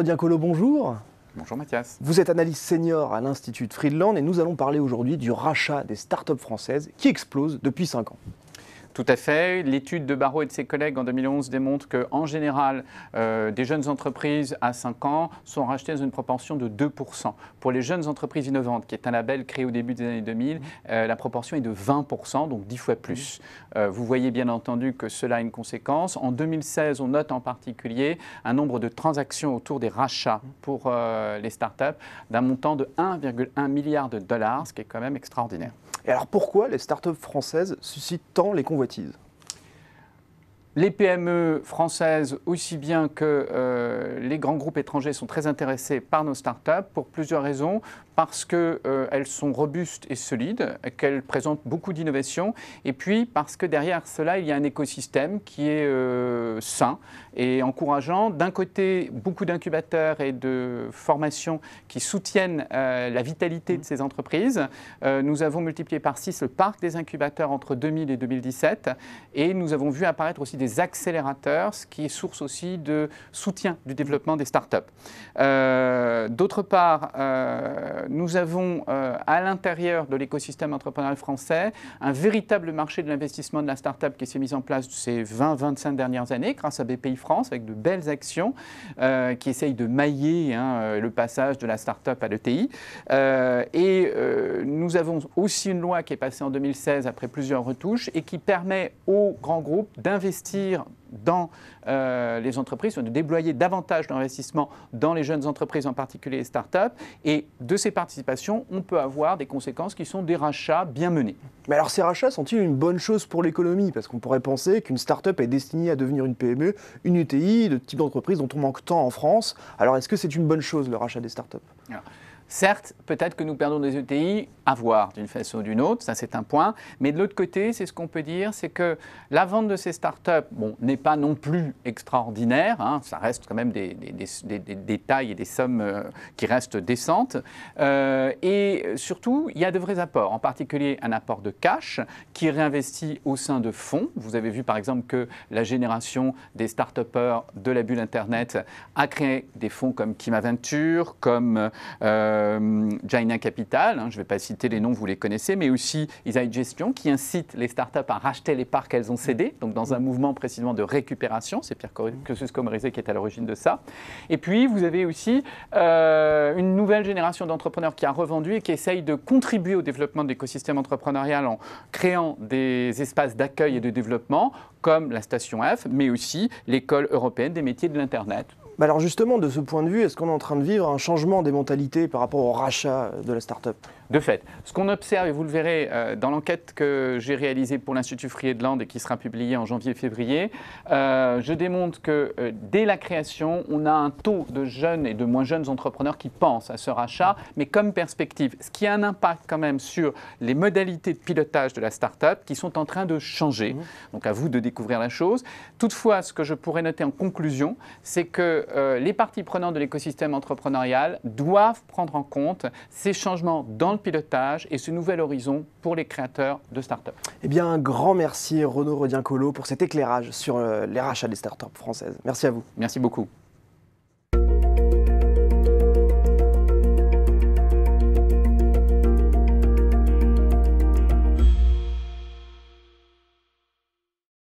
Rodincolo, bonjour. Bonjour Mathias. Vous êtes analyste senior à l'Institut Friedland et nous allons parler aujourd'hui du rachat des startups françaises qui explosent depuis 5 ans. Tout à fait. L'étude de Barreau et de ses collègues en 2011 démontre qu'en général, des jeunes entreprises à 5 ans sont rachetées dans une proportion de 2%. Pour les jeunes entreprises innovantes, qui est un label créé au début des années 2000, la proportion est de 20%, donc 10 fois plus. Vous voyez bien entendu que cela a une conséquence. En 2016, on note en particulier un nombre de transactions autour des rachats pour les startups d'un montant de 1,1 milliard de dollars, ce qui est quand même extraordinaire. Et alors pourquoi les startups françaises suscitent tant les convoitises ? Les PME françaises, aussi bien que les grands groupes étrangers, sont très intéressés par nos startups pour plusieurs raisons. Parce qu'elles sont robustes et solides, qu'elles présentent beaucoup d'innovations, et puis parce que derrière cela, il y a un écosystème qui est sain et encourageant. D'un côté, beaucoup d'incubateurs et de formations qui soutiennent la vitalité de ces entreprises. Nous avons multiplié par 6 le parc des incubateurs entre 2000 et 2017, et nous avons vu apparaître aussi des accélérateurs, ce qui est source aussi de soutien du développement des startups. D'autre part, nous avons à l'intérieur de l'écosystème entrepreneurial français un véritable marché de l'investissement de la start-up qui s'est mis en place ces 20-25 dernières années grâce à BPI-France avec de belles actions qui essayent de mailler le passage de la start-up à l'ETI. Nous avons aussi une loi qui est passée en 2016 après plusieurs retouches et qui permet aux grands groupes d'investir dans les entreprises, de déployer davantage d'investissements dans les jeunes entreprises, en particulier les startups. Et de ces participations, on peut avoir des conséquences qui sont des rachats bien menés. Mais alors ces rachats sont-ils une bonne chose pour l'économie ? Parce qu'on pourrait penser qu'une startup est destinée à devenir une PME, une UTI, le type d'entreprise dont on manque tant en France. Alors est-ce que c'est une bonne chose le rachat des startups ? Certes, peut-être que nous perdons des ETI à voir d'une façon ou d'une autre, ça c'est un point. Mais de l'autre côté, c'est ce qu'on peut dire, c'est que la vente de ces startups n'est pas non plus extraordinaire. Ça reste quand même des tailles et des sommes qui restent décentes. Et surtout, il y a de vrais apports, en particulier un apport de cash qui est réinvesti au sein de fonds. Vous avez vu par exemple que la génération des start-upers de la bulle Internet a créé des fonds comme Kimaventure, comme Jaina Capital, je ne vais pas citer les noms, vous les connaissez, mais aussi Isaïe Gestion qui incite les startups à racheter les parts qu'elles ont cédés, donc dans un mouvement précisément de récupération. C'est Pierre Kosciusko-Morizet qui est à l'origine de ça. Et puis vous avez aussi une nouvelle génération d'entrepreneurs qui a revendu et qui essaye de contribuer au développement de l'écosystème entrepreneurial en créant des espaces d'accueil et de développement comme la Station F, mais aussi l'École européenne des métiers de l'Internet. Alors justement, de ce point de vue, est-ce qu'on est en train de vivre un changement des mentalités par rapport au rachat de la start-up ? De fait, ce qu'on observe, et vous le verrez dans l'enquête que j'ai réalisée pour l'Institut Friedland et qui sera publiée en janvier-février, je démontre que dès la création, on a un taux de jeunes et de moins jeunes entrepreneurs qui pensent à ce rachat, mais comme perspective, ce qui a un impact quand même sur les modalités de pilotage de la start-up qui sont en train de changer. Donc à vous de découvrir la chose. Toutefois, ce que je pourrais noter en conclusion, c'est que les parties prenantes de l'écosystème entrepreneurial doivent prendre en compte ces changements dans le pilotage et ce nouvel horizon pour les créateurs de start-up. Eh bien, un grand merci Renaud Rodincolo pour cet éclairage sur les rachats des start-up françaises. Merci à vous. Merci beaucoup.